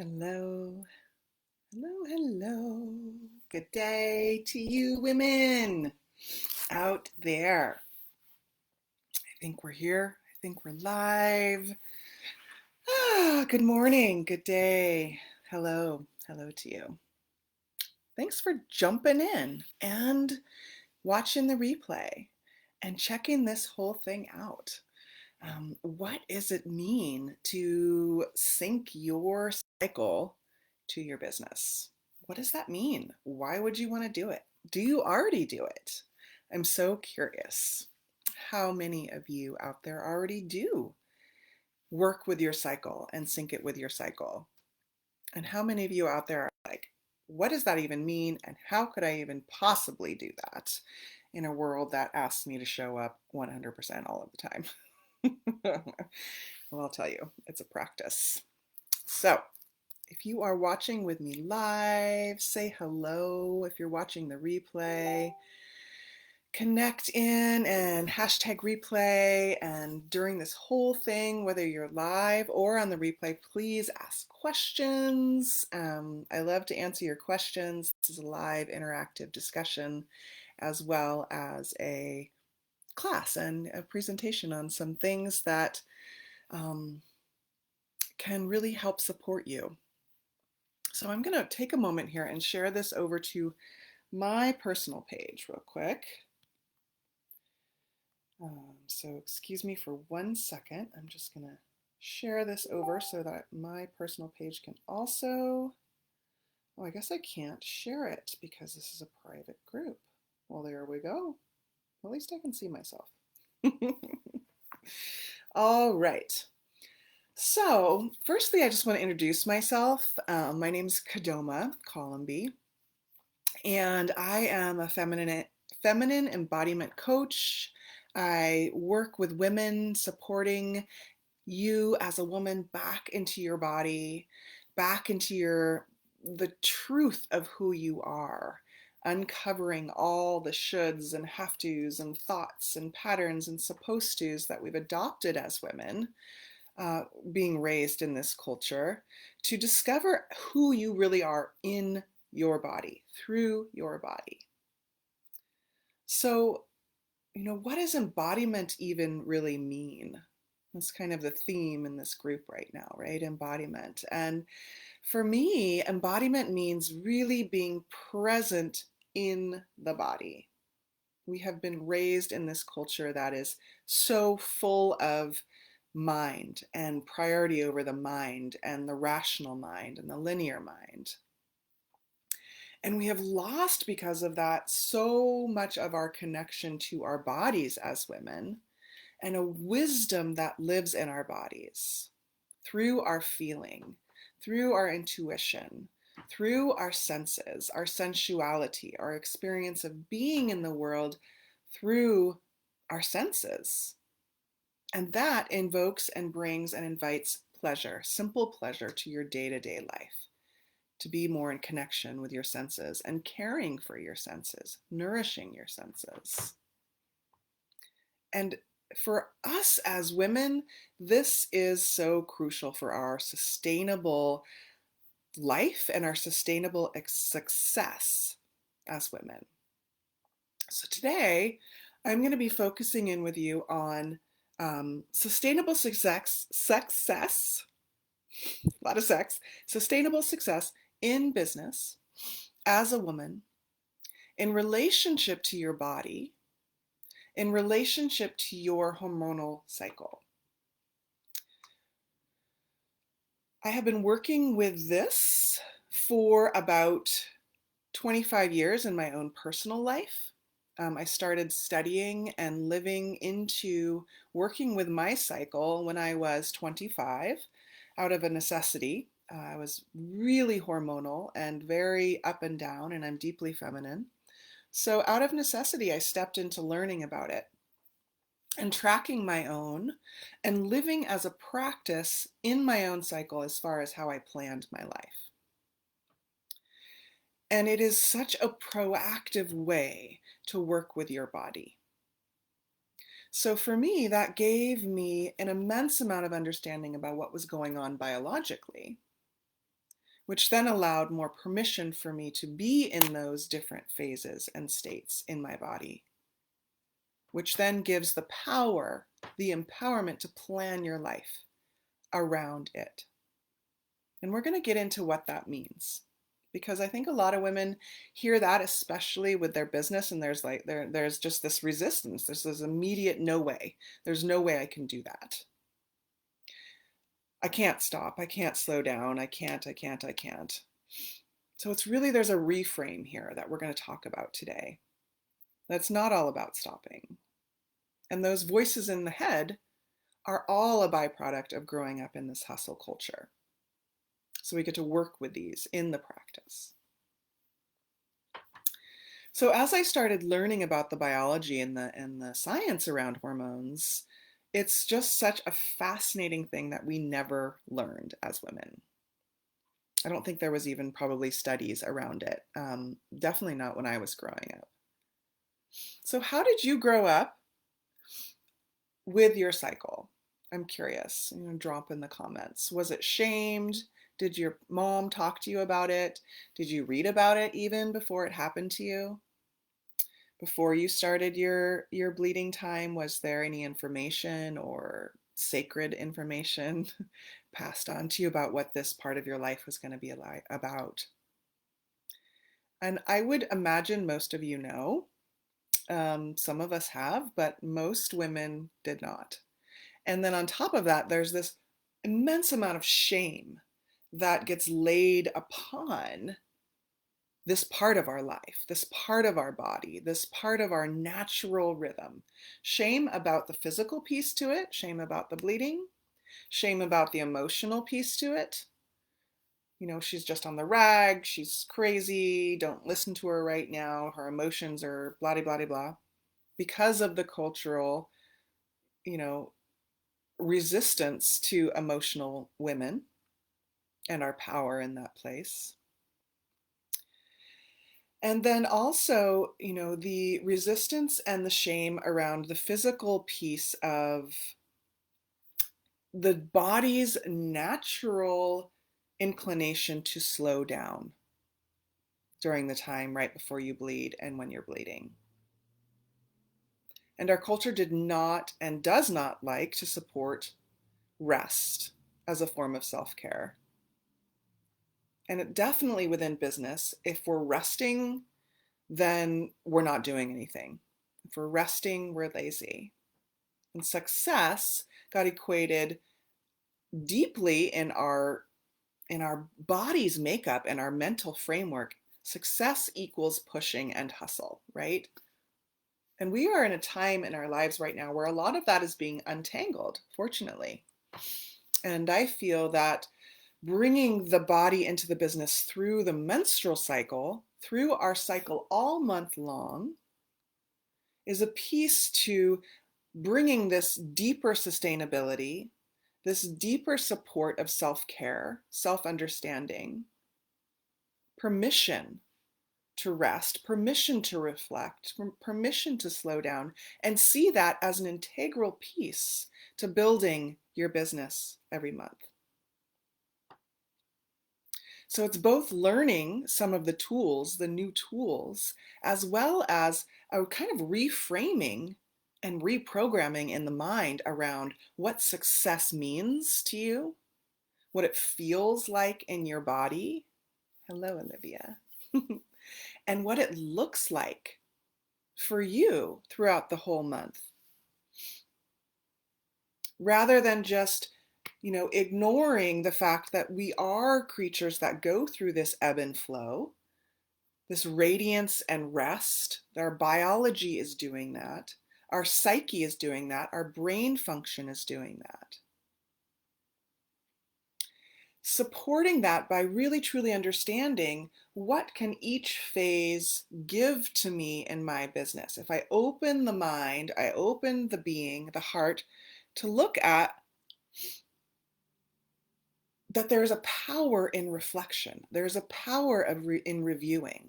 Hello, hello, hello. Good day to you women out there. I think we're here. I think we're live. Good morning, good day. Hello, hello to you. Thanks for jumping in and watching the replay and checking this whole thing out. What does it mean to sync your cycle to your business? What does that mean? Why would you want to do it? Do you already do it? I'm so curious how many of you out there already do work with your cycle and sync it with your cycle. And how many of you out there are like, what does that even mean? And how could I even possibly do that in a world that asks me to show up 100% all of the time? Well, I'll tell you, it's a practice. So, if you are watching with me live, say hello. If you're watching the replay, connect in and hashtag replay. And during this whole thing, whether you're live or on the replay, please ask questions. I love to answer your questions. This is a live interactive discussion as well as a class and a presentation on some things that can really help support you. So I'm going to take a moment here and share this over to my personal page real quick. So excuse me for 1 second. I'm just going to share this over so that my personal page can also, oh, I guess I can't share it because this is a private group. Well, there we go. At least I can see myself. All right. So, firstly, I just want to introduce myself. My name is Kadoma Columby, and I am a feminine embodiment coach. I work with women, supporting you as a woman back into your body, back into the truth of who you are, uncovering all the shoulds and have tos and thoughts and patterns and supposed tos that we've adopted as women, being raised in this culture, to discover who you really are in your body, through your body. So, what does embodiment even really mean? That's kind of the theme in this group right now, right? Embodiment. And for me, embodiment means really being present in the body. We have been raised in this culture that is so full of mind and priority over the mind and the rational mind and the linear mind. And we have lost, because of that, so much of our connection to our bodies as women and a wisdom that lives in our bodies through our feeling, through our intuition, through our senses, our sensuality, our experience of being in the world through our senses. And that invokes and brings and invites pleasure, simple pleasure to your day-to-day life, to be more in connection with your senses and caring for your senses, nourishing your senses. And for us as women, this is so crucial for our sustainable life and our sustainable success as women. So today, I'm going to be focusing in with you on sustainable success, a lot of sex, sustainable success in business as a woman, in relationship to your body, in relationship to your hormonal cycle. I have been working with this for about 25 years in my own personal life. I started studying and living into working with my cycle when I was 25 out of a necessity. I was really hormonal and very up and down, and I'm deeply feminine. So out of necessity, I stepped into learning about it and tracking my own and living as a practice in my own cycle as far as how I planned my life. And it is such a proactive way to work with your body. So for me, that gave me an immense amount of understanding about what was going on biologically. which then allowed more permission for me to be in those different phases and states in my body, which then gives the power, the empowerment to plan your life around it. And we're going to get into what that means, because I think a lot of women hear that, especially with their business, and there's just this resistance. There's this immediate no way. There's no way I can do that. I can't stop. I can't slow down. I can't. So it's really, there's a reframe here that we're going to talk about today. That's not all about stopping. And those voices in the head are all a byproduct of growing up in this hustle culture. So we get to work with these in the practice. So as I started learning about the biology and the science around hormones, it's just such a fascinating thing that we never learned as women. I don't think there was even probably studies around it. Definitely not when I was growing up. So how did you grow up with your cycle? I'm curious. Drop in the comments. Was it shamed? Did your mom talk to you about it? Did you read about it even before it happened to you? Before you started your bleeding time, was there any information or sacred information passed on to you about what this part of your life was going to be about? And I would imagine most of you know. Some of us have, but most women did not. And then on top of that, there's this immense amount of shame that gets laid upon this part of our life, this part of our body, this part of our natural rhythm. Shame about the physical piece to it, shame about the bleeding, shame about the emotional piece to it. She's just on the rag, she's crazy, don't listen to her right now, her emotions are blah, blah, blah, blah. Because of the cultural, resistance to emotional women and our power in that place. And then also, the resistance and the shame around the physical piece of the body's natural inclination to slow down during the time right before you bleed and when you're bleeding. And our culture did not and does not like to support rest as a form of self-care. And definitely within business, if we're resting, then we're not doing anything. If we're resting, we're lazy. And success got equated deeply in our body's makeup and our mental framework. Success equals pushing and hustle, right? And we are in a time in our lives right now where a lot of that is being untangled, fortunately. And I feel that bringing the body into the business through the menstrual cycle, through our cycle all month long, is a piece to bringing this deeper sustainability, this deeper support of self-care, self-understanding, permission to rest, permission to reflect, permission to slow down, and see that as an integral piece to building your business every month. So it's both learning some of the tools, the new tools, as well as a kind of reframing and reprogramming in the mind around what success means to you, what it feels like in your body. Hello, Olivia. And what it looks like for you throughout the whole month. Rather than just ignoring the fact that we are creatures that go through this ebb and flow, this radiance and rest. Our biology is doing that. Our psyche is doing that. Our brain function is doing that. Supporting that by really truly understanding what can each phase give to me in my business. If I open the mind, I open the being, the heart, to look at that there's a power in reflection. There's a power in reviewing.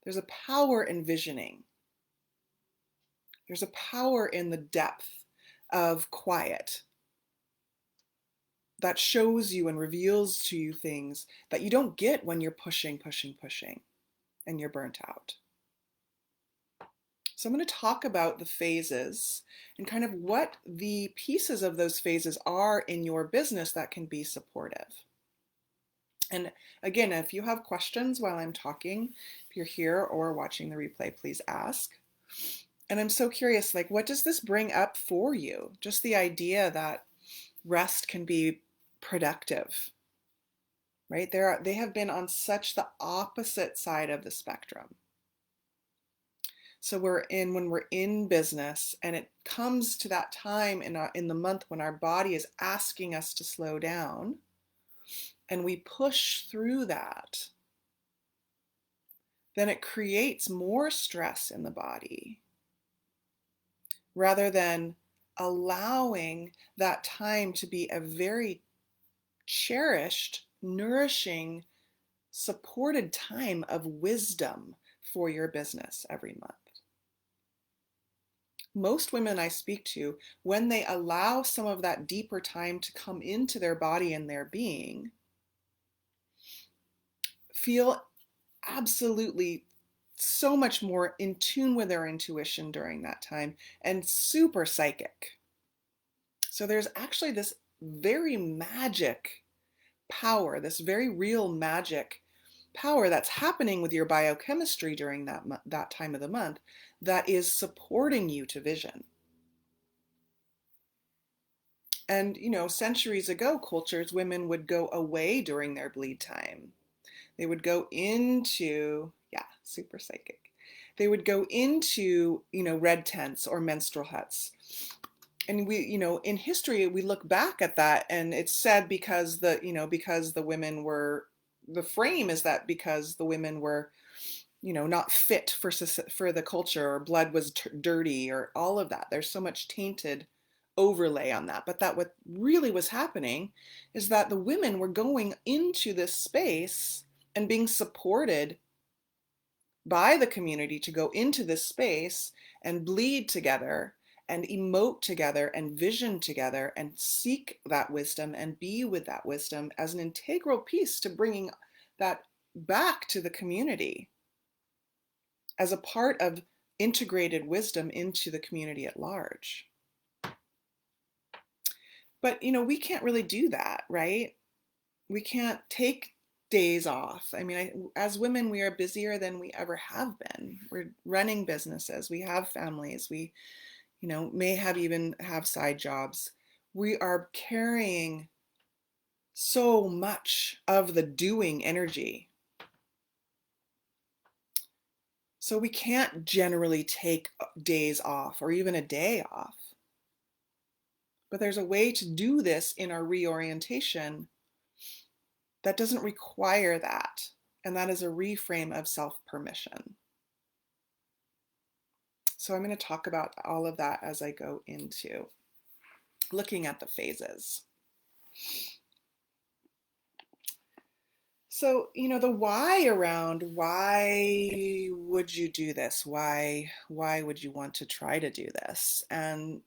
There's a power in visioning. There's a power in the depth of quiet. that shows you and reveals to you things that you don't get when you're pushing, pushing, pushing, and you're burnt out. So I'm going to talk about the phases and kind of what the pieces of those phases are in your business that can be supportive. And again, if you have questions while I'm talking, if you're here or watching the replay, please ask. And I'm so curious, like, what does this bring up for you? Just the idea that rest can be productive, right? They have been on such the opposite side of the spectrum. So when we're in business and it comes to that time in the month when our body is asking us to slow down and we push through that, then it creates more stress in the body rather than allowing that time to be a very cherished, nourishing, supported time of wisdom for your business every month. Most women I speak to, when they allow some of that deeper time to come into their body and their being, feel absolutely so much more in tune with their intuition during that time and super psychic. So there's actually this very magic power, this very real magic power that's happening with your biochemistry during that time of the month that is supporting you to vision. And, centuries ago, cultures, women would go away during their bleed time. They would go into, yeah, super psychic. They would go into, red tents or menstrual huts. And we, in history, we look back at that and it's said because the women were, the frame is that because the women were, not fit for the culture, or blood was dirty, or all of that. There's so much tainted overlay on that. But that what really was happening is that the women were going into this space and being supported by the community to go into this space and bleed together and emote together and vision together and seek that wisdom and be with that wisdom as an integral piece to bringing that back to the community as a part of integrated wisdom into the community at large. But, we can't really do that, right? We can't take days off. I mean, as women, we are busier than we ever have been. We're running businesses. We have families. We, may have side jobs. We are carrying so much of the doing energy. So we can't generally take days off or even a day off. But there's a way to do this in our reorientation that doesn't require that. And that is a reframe of self-permission. So I'm going to talk about all of that as I go into looking at the phases. So, the why around why would you do this? Why would you want to try to do this? And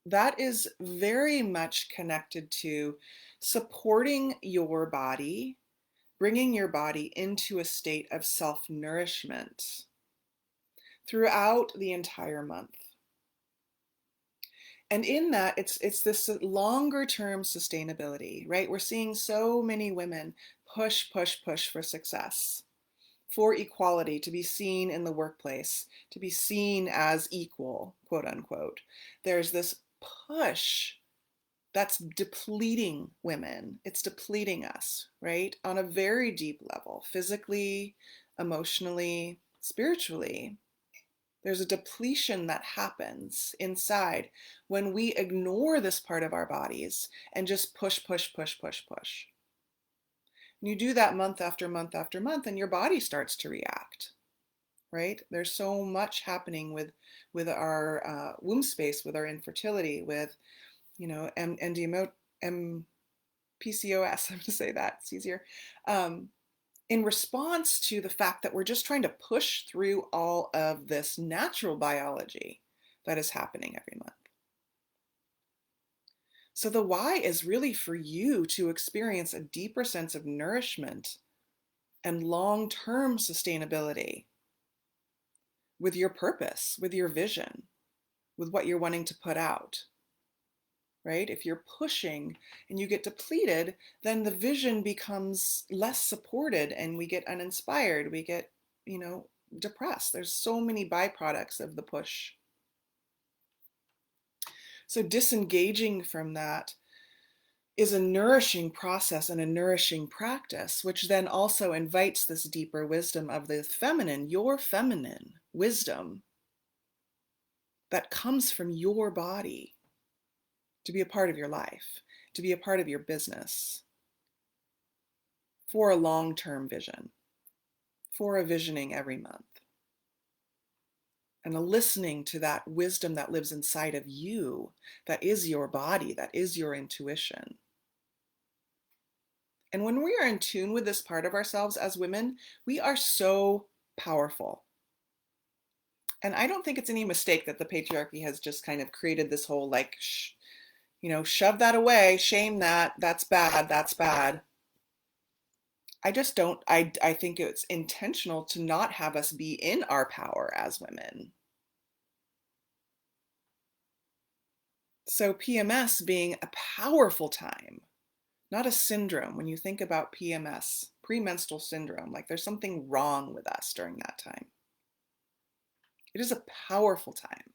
that is very much connected to supporting your body, bringing your body into a state of self-nourishment throughout the entire month. And in that, it's this longer term sustainability, right? We're seeing so many women push, push, push for success, for equality, to be seen in the workplace, to be seen as equal, quote unquote. There's this push that's depleting women. It's depleting us, right? On a very deep level, physically, emotionally, spiritually. There's a depletion that happens inside when we ignore this part of our bodies and just push, push, push, push, push. And you do that month after month after month, and your body starts to react, right? There's so much happening with our womb space, with our infertility, with PCOS. I'm going to say that, it's easier. In response to the fact that we're just trying to push through all of this natural biology that is happening every month. So the why is really for you to experience a deeper sense of nourishment and long-term sustainability with your purpose, with your vision, with what you're wanting to put out, right? If you're pushing and you get depleted, then the vision becomes less supported and we get uninspired. We get, depressed. There's so many byproducts of the push. So disengaging from that is a nourishing process and a nourishing practice, which then also invites this deeper wisdom of the feminine, your feminine wisdom that comes from your body to be a part of your life, to be a part of your business, for a long-term vision, for a visioning every month, and a listening to that wisdom that lives inside of you, that is your body, that is your intuition. And when we are in tune with this part of ourselves as women, we are so powerful. And I don't think it's any mistake that the patriarchy has just kind of created this whole like, shove that away, shame that, that's bad, that's bad. I just don't, I think it's intentional to not have us be in our power as women. So PMS being a powerful time, not a syndrome. When you think about PMS, premenstrual syndrome, like there's something wrong with us during that time. It is a powerful time.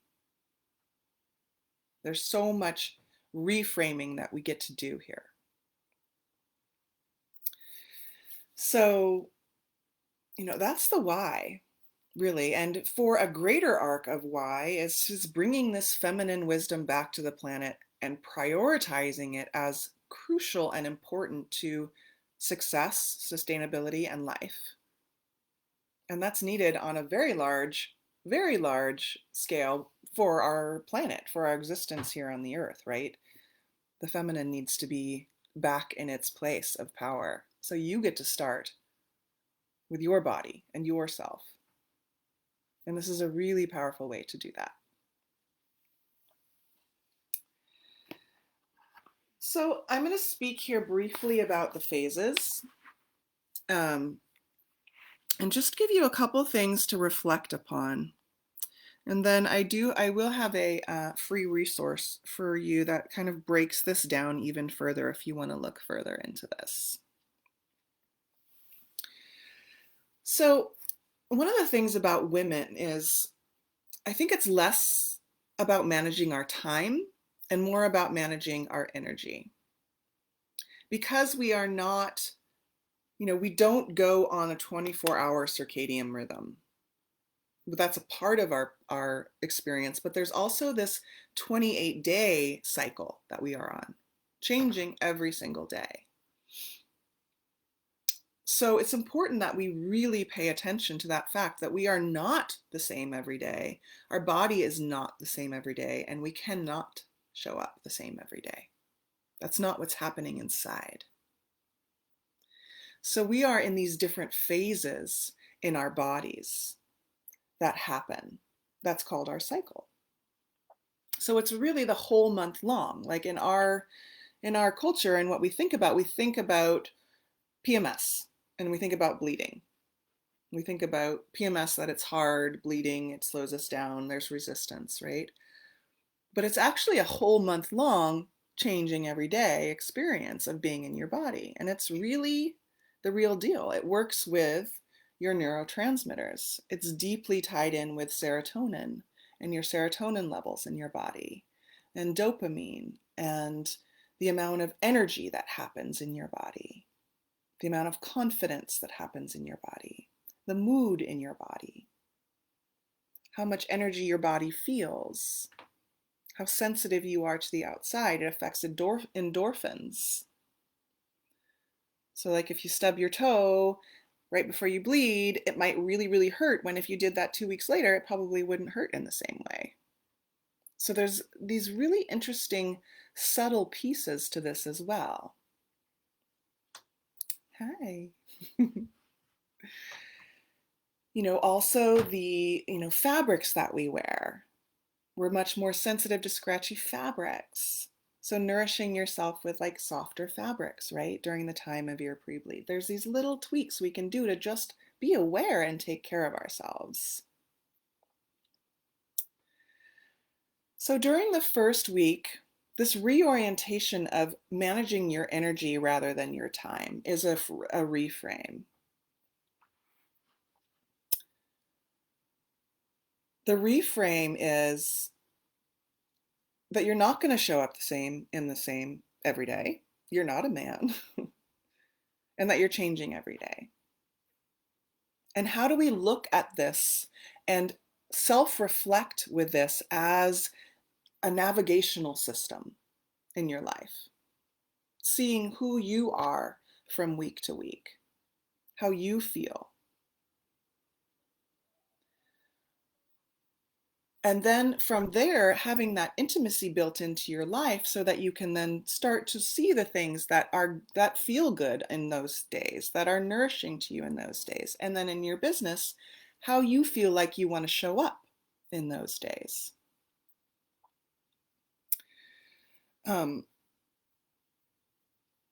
There's so much reframing that we get to do here. So, that's the why, really. And for a greater arc of why is bringing this feminine wisdom back to the planet and prioritizing it as crucial and important to success, sustainability, and life. And that's needed on a very large scale for our planet, for our existence here on the earth, right? The feminine needs to be back in its place of power. So you get to start with your body and yourself. And this is a really powerful way to do that. So I'm going to speak here briefly about the phases, and just give you a couple things to reflect upon. And then I will have a free resource for you that kind of breaks this down even further if you want to look further into this. So one of the things about women is I think it's less about managing our time and more about managing our energy. Because we are not, we don't go on a 24-hour circadian rhythm. That's a part of our experience, but there's also this 28-day cycle that we are on, changing every single day. So it's important that we really pay attention to that fact that we are not the same every day. Our body is not the same every day, and we cannot show up the same every day. That's not what's happening inside. So we are in these different phases in our bodies that happen. That's called our cycle. So it's really the whole month long. Like in our culture and what we think about PMS and we think about bleeding. We think about PMS, that it's hard, bleeding, it slows us down, there's resistance, right? But it's actually a whole month long changing every day experience of being in your body. And it's really the real deal. It works with your neurotransmitters. It's deeply tied in with serotonin and your serotonin levels in your body, and dopamine, and the amount of energy that happens in your body, the amount of confidence that happens in your body, the mood in your body, how much energy your body feels, how sensitive you are to the outside. It affects endorphins. So like if you stub your toe right before you bleed, it might really, really hurt, when if you did that 2 weeks later, it probably wouldn't hurt in the same way. So there's these really interesting, subtle pieces to this as well. Hi. Also the, fabrics that we wear. We're much more sensitive to scratchy fabrics. So nourishing yourself with like softer fabrics, right? During the time of your pre-bleed. There's these little tweaks we can do to just be aware and take care of ourselves. So during the first week, this reorientation of managing your energy rather than your time is a reframe. The reframe is that you're not going to show up the same in the same every day. You're not a man, and that you're changing every day. And how do we look at this and self reflect with this as a navigational system in your life? Seeing who you are from week to week, how you feel. And then from there, having that intimacy built into your life so that you can then start to see the things that feel good in those days, that are nourishing to you in those days. And then in your business, how you feel like you want to show up in those days.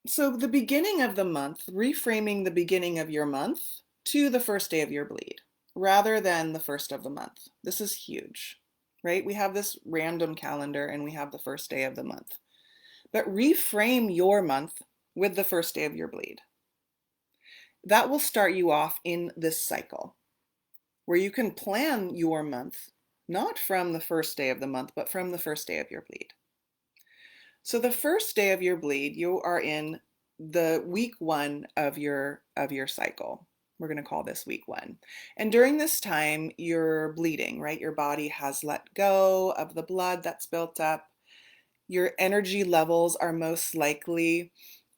So the beginning of the month, reframing the beginning of your month to the first day of your bleed rather than the first of the month. This is huge, right? We have this random calendar and we have the first day of the month. But reframe your month with the first day of your bleed. That will start you off in this cycle where you can plan your month not from the first day of the month, but from the first day of your bleed. So the first day of your bleed, you are in the week 1 of your cycle. We're going to call this week 1. And during this time, you're bleeding, right? Your body has let go of the blood that's built up. Your energy levels are most likely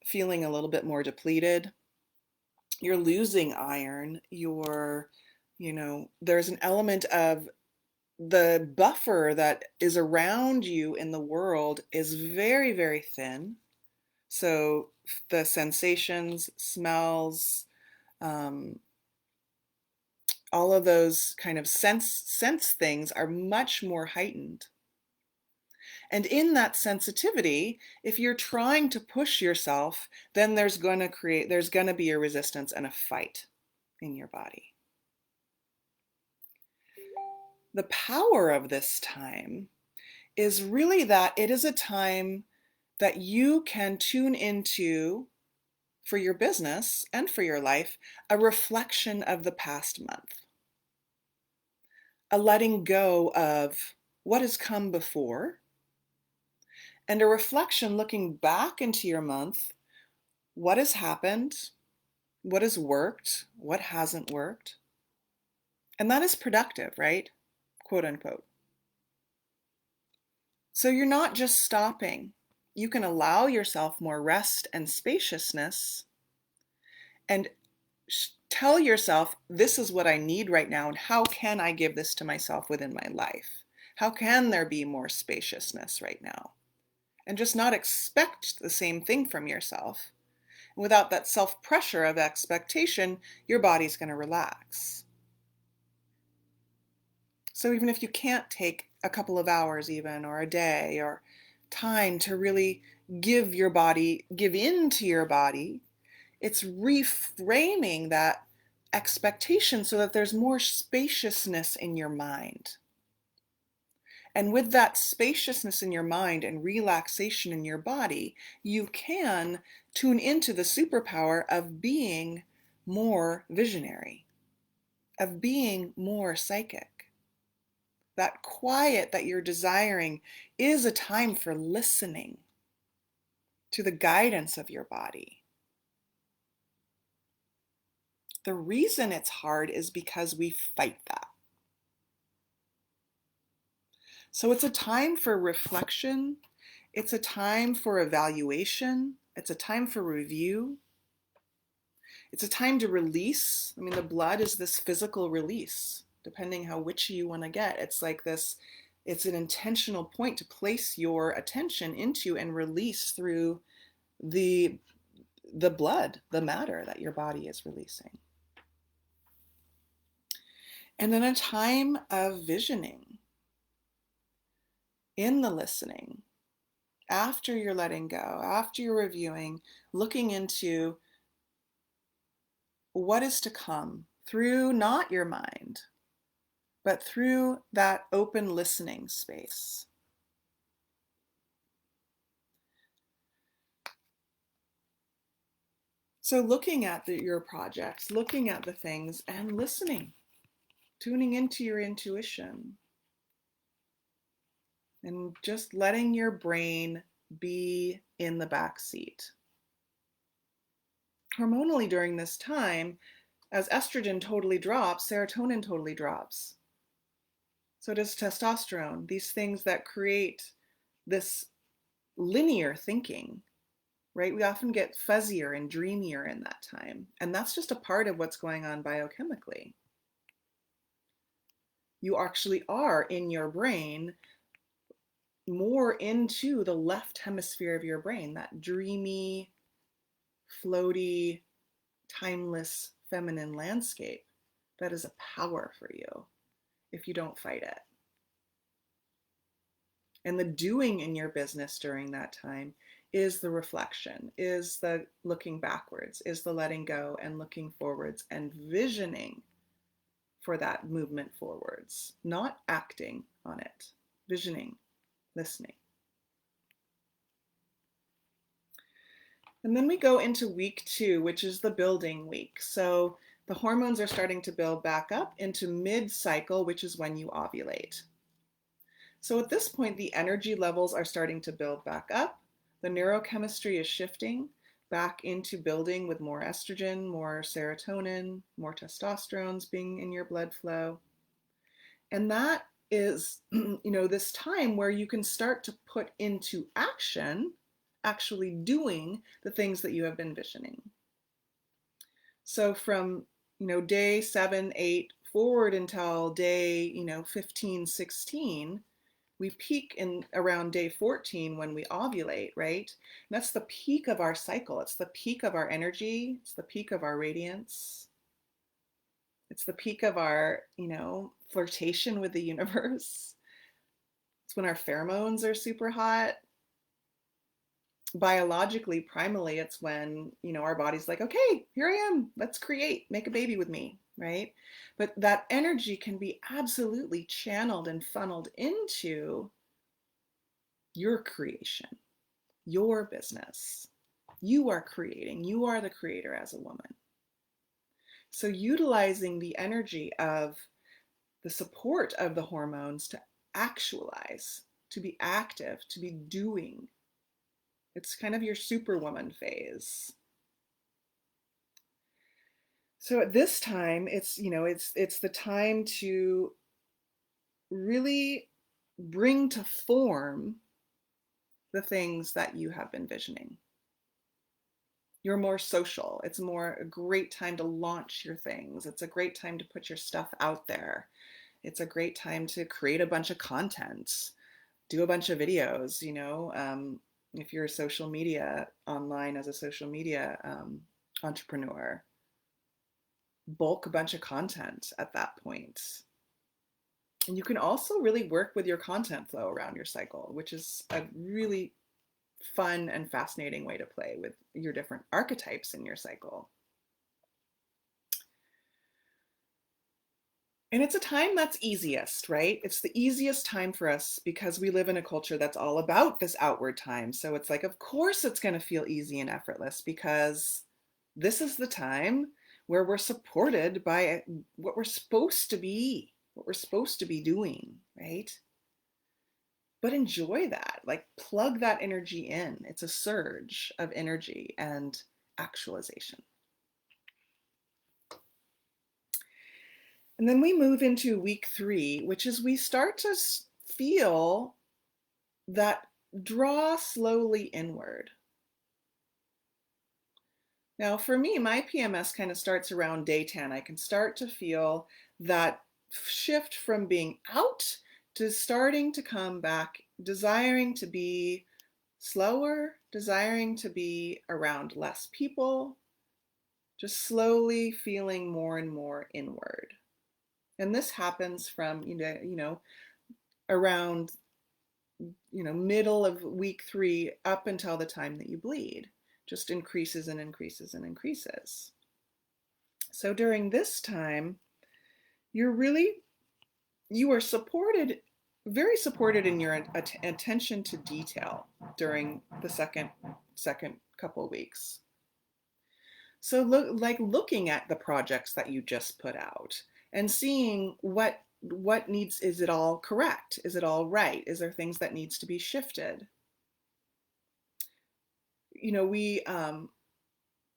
feeling a little bit more depleted. You're losing iron. There's an element of the buffer that is around you in the world is very, very thin. So the sensations, smells, all of those kind of sense things are much more heightened. And in that sensitivity, if you're trying to push yourself, then there's going to be a resistance and a fight in your body. The power of this time is really that it is a time that you can tune into for your business and for your life, a reflection of the past month, a letting go of what has come before, and a reflection looking back into your month, what has happened, what has worked, what hasn't worked. And that is productive, right? Quote unquote. So you're not just stopping. You can allow yourself more rest and spaciousness and tell yourself, this is what I need right now, and how can I give this to myself within my life? How can there be more spaciousness right now? And just not expect the same thing from yourself. Without that self-pressure of expectation, your body's going to relax. So even if you can't take a couple of hours even, or a day, or time to really give in to your body, it's reframing that expectation so that there's more spaciousness in your mind. And with that spaciousness in your mind and relaxation in your body, you can tune into the superpower of being more visionary, of being more psychic. That quiet that you're desiring is a time for listening to the guidance of your body. The reason it's hard is because we fight that. So it's a time for reflection. It's a time for evaluation. It's a time for review. It's a time to release. I mean, the blood is this physical release, depending how witchy you want to get. It's like this, it's an intentional point to place your attention into and release through the blood, the matter that your body is releasing. And then a time of visioning, in the listening, after you're letting go, after you're reviewing, looking into what is to come through not your mind, but through that open listening space. So, looking at your projects, looking at the things, and listening, tuning into your intuition, and just letting your brain be in the back seat. Hormonally, during this time, as estrogen totally drops, serotonin totally drops. So does testosterone, these things that create this linear thinking, right? We often get fuzzier and dreamier in that time. And that's just a part of what's going on biochemically. You actually are in your brain more into the left hemisphere of your brain, that dreamy, floaty, timeless feminine landscape that is a power for you if you don't fight it. And the doing in your business during that time is the reflection, is the looking backwards, is the letting go and looking forwards and visioning for that movement forwards, not acting on it, visioning, listening. And then we go into week 2, which is the building week. So the hormones are starting to build back up into mid-cycle, which is when you ovulate. So at this point, the energy levels are starting to build back up. The neurochemistry is shifting back into building with more estrogen, more serotonin, more testosterones being in your blood flow. And that is, this time where you can start to put into action, actually doing the things that you have been visioning. So from, day 7, 8 forward until day, 15, 16, we peak in around day 14 when we ovulate, right? And that's the peak of our cycle. It's the peak of our energy. It's the peak of our radiance. It's the peak of our, flirtation with the universe. It's when our pheromones are super hot. Biologically, primally, it's when, our body's like, okay, here I am. Let's create, make a baby with me, right? But that energy can be absolutely channeled and funneled into your creation, your business. You are creating, you are the creator as a woman. So, utilizing the energy of the support of the hormones to actualize, to be active, to be doing. It's kind of your superwoman phase. So at this time, it's the time to really bring to form the things that you have been visioning. You're more social. It's a great time to launch your things. It's a great time to put your stuff out there. It's a great time to create a bunch of content, do a bunch of videos, if you're a social media online as a social media entrepreneur, bulk a bunch of content at that point. And you can also really work with your content flow around your cycle, which is a really fun and fascinating way to play with your different archetypes in your cycle. And it's a time that's easiest, right? It's the easiest time for us because we live in a culture that's all about this outward time. So it's like, of course, it's going to feel easy and effortless because this is the time where we're supported by what we're supposed to be, what we're supposed to be doing, right? But enjoy that, like plug that energy in. It's a surge of energy and actualization. And then we move into week 3, which is we start to feel that draw slowly inward. Now, for me, my PMS kind of starts around day 10. I can start to feel that shift from being out to starting to come back, desiring to be slower, desiring to be around less people, just slowly feeling more and more inward. And this happens from, around middle of week 3 up until the time that you bleed. Just increases and increases and increases. So during this time, you are supported, very supported in your attention to detail during the second couple of weeks. So looking at the projects that you just put out and seeing what needs, is it all correct? Is it all right? Is there things that needs to be shifted? We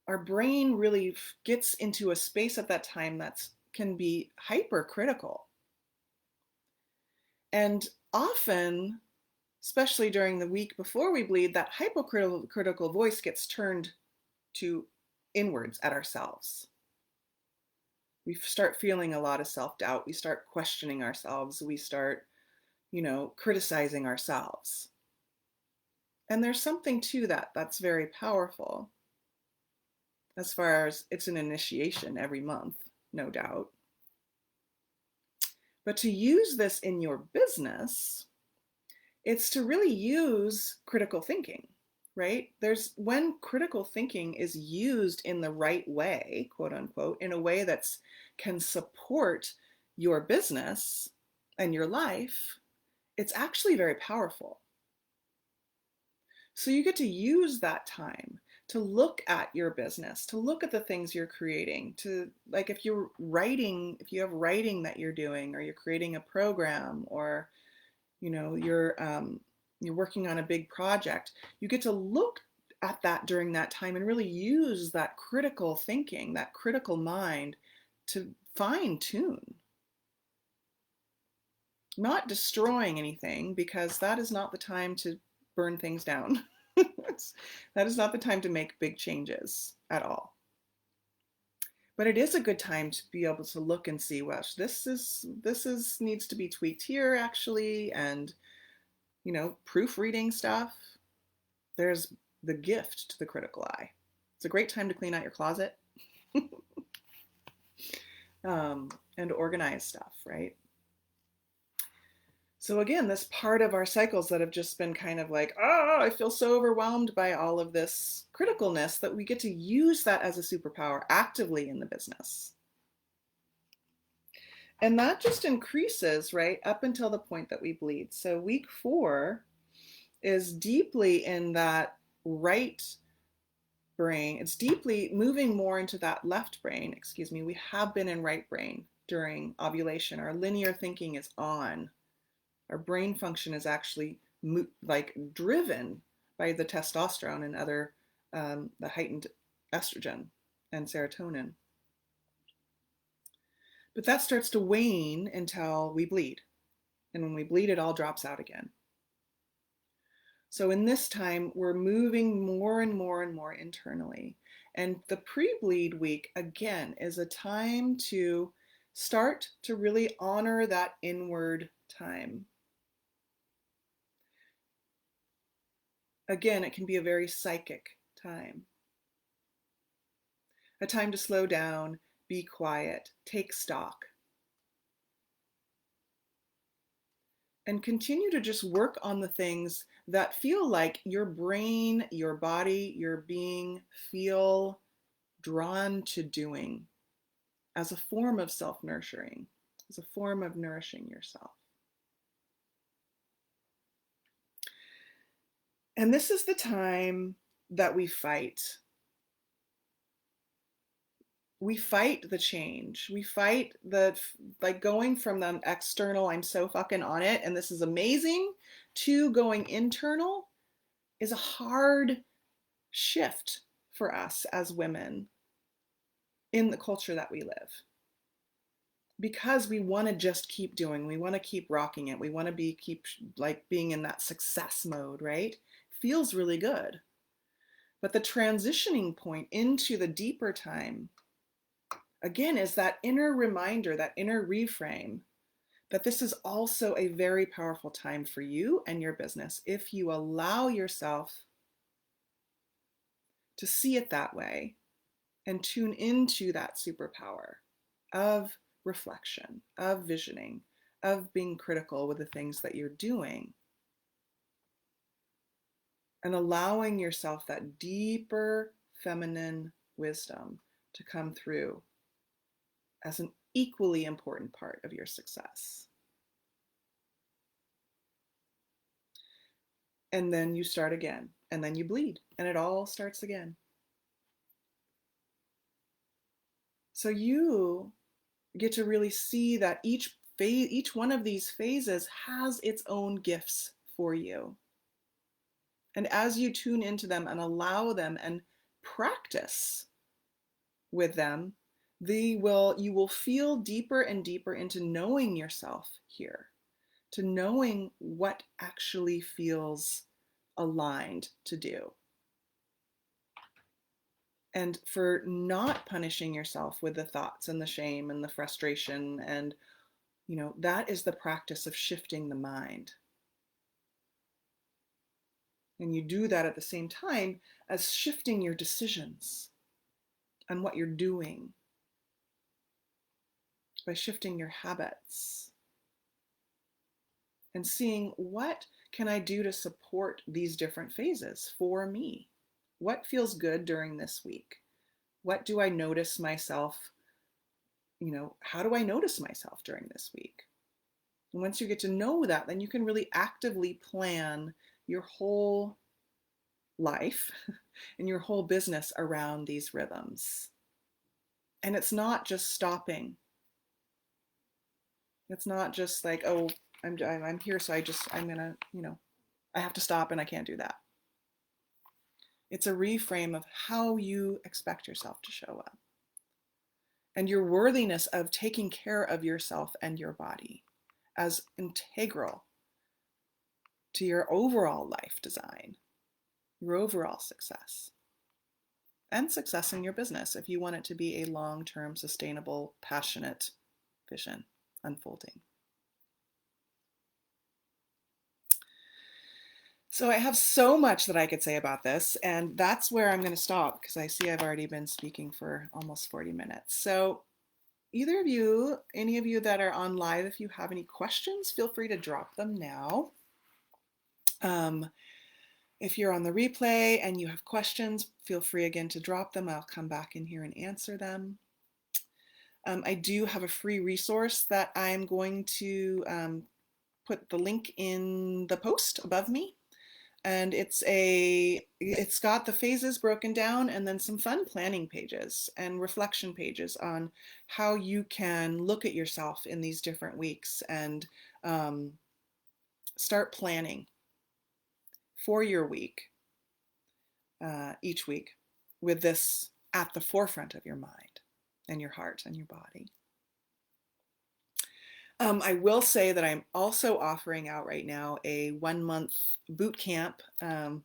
our brain really gets into a space at that time that's can be hypercritical. And often, especially during the week before we bleed, that hypocritical voice gets turned to inwards at ourselves. We start feeling a lot of self-doubt. We start questioning ourselves. We start, criticizing ourselves. And there's something to that that's very powerful. As far as it's an initiation every month, no doubt. But to use this in your business, it's to really use critical thinking, right? When critical thinking is used in the right way, quote unquote, in a way that can support your business and your life, it's actually very powerful. So you get to use that time to look at your business, to look at the things you're creating, to, like, if you have writing that you're doing, or you're creating a program, or you're working on a big project, you get to look at that during that time and really use that critical thinking, that critical mind, to fine tune. Not destroying anything, because that is not the time to burn things down. That is not the time to make big changes at all. But it is a good time to be able to look and see, well, this needs to be tweaked here, actually, and proofreading stuff. There's the gift to the critical eye. It's a great time to clean out your closet and organize stuff, right? So again, this part of our cycles that have just been kind of like, I feel so overwhelmed by all of this criticalness, that we get to use that as a superpower actively in the business. And that just increases, right, up until the point that we bleed. So week 4 is deeply in that right brain. It's deeply moving more into that left brain. Excuse me. We have been in right brain during ovulation. Our linear thinking is on. Our brain function is actually driven by the testosterone and other the heightened estrogen and serotonin. But that starts to wane until we bleed. And when we bleed, it all drops out again. So in this time, we're moving more and more and more internally. And the pre-bleed week, again, is a time to start to really honor that inward time. Again, it can be a very psychic time. A time to slow down, be quiet, take stock. And continue to just work on the things that feel like your brain, your body, your being feel drawn to doing, as a form of self-nurturing, as a form of nourishing yourself. And this is the time that we fight. We fight the change. We fight going from the external, I'm so fucking on it and this is amazing, to going internal is a hard shift for us as women in the culture that we live. Because we want to just keep doing, we want to keep rocking it, we want to keep being in that success mode, right? Feels really good. But the transitioning point into the deeper time, again, is that inner reminder, that inner reframe, that this is also a very powerful time for you and your business if you allow yourself to see it that way and tune into that superpower of reflection, of visioning, of being critical with the things that you're doing. and allowing yourself that deeper feminine wisdom to come through as an equally important part of your success. And then you start again, and then you bleed, and it all starts again. So you get to really see that each one of these phases has its own gifts for you. And as you tune into them and allow them and practice with them, you will feel deeper and deeper into knowing yourself here, to knowing what actually feels aligned to do. And for not punishing yourself with the thoughts and the shame and the frustration. And, that is the practice of shifting the mind. And you do that at the same time as shifting your decisions and what you're doing by shifting your habits and seeing, what can I do to support these different phases for me? What feels good during this week? What do I notice myself? How do I notice myself during this week? And once you get to know that, then you can really actively plan your whole life and your whole business around these rhythms. And it's not just stopping. It's not just like, oh, I'm here, so I'm gonna, I have to stop and I can't do that. It's a reframe of how you expect yourself to show up and your worthiness of taking care of yourself and your body as integral to your overall life design, your overall success, and success in your business if you want it to be a long-term, sustainable, passionate vision unfolding. So I have so much that I could say about this, and that's where I'm going to stop because I see I've already been speaking for almost 40 minutes. So either of you, any of you that are on live, if you have any questions, feel free to drop them now. If you're on the replay and you have questions, feel free again to drop them. I'll come back in here and answer them. I do have a free resource that I'm going to put the link in the post above me. And it's got the phases broken down and then some fun planning pages and reflection pages on how you can look at yourself in these different weeks and start planning for your week, each week, with this at the forefront of your mind and your heart and your body. I will say that I'm also offering out right now a 1-month boot camp,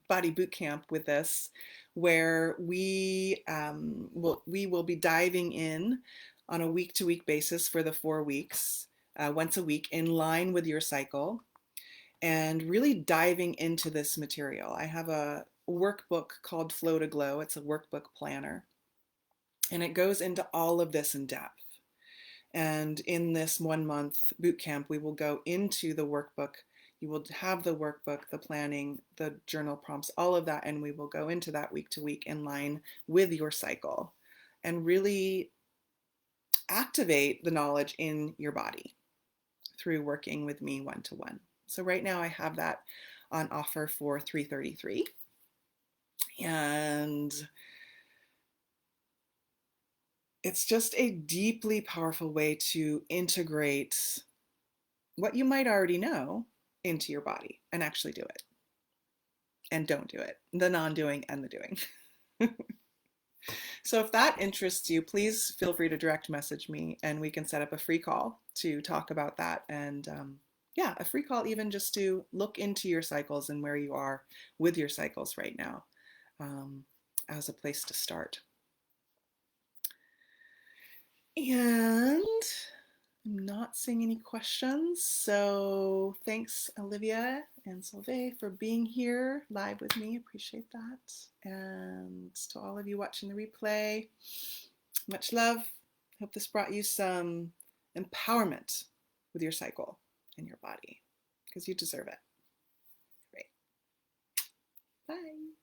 body boot camp with this, where we will be diving in on a week-to-week basis for the 4 weeks, once a week, in line with your cycle, and really diving into this material. I have a workbook called Flow to Glow. It's a workbook planner, and it goes into all of this in depth. And in this 1-month boot camp, we will go into the workbook. You will have the workbook, the planning, the journal prompts, all of that, and we will go into that week to week in line with your cycle and really activate the knowledge in your body through working with me one-to-one. So right now I have that on offer for $333. And it's just a deeply powerful way to integrate what you might already know into your body and actually do it. And don't do it. The non-doing and the doing. So if that interests you, please feel free to direct message me and we can set up a free call to talk about that. And a free call even just to look into your cycles and where you are with your cycles right now, as a place to start. And I'm not seeing any questions, so thanks Olivia and Solveig for being here live with me. Appreciate that. And to all of you watching the replay, much love. Hope this brought you some empowerment with your cycle and your body, because you deserve it. Bye.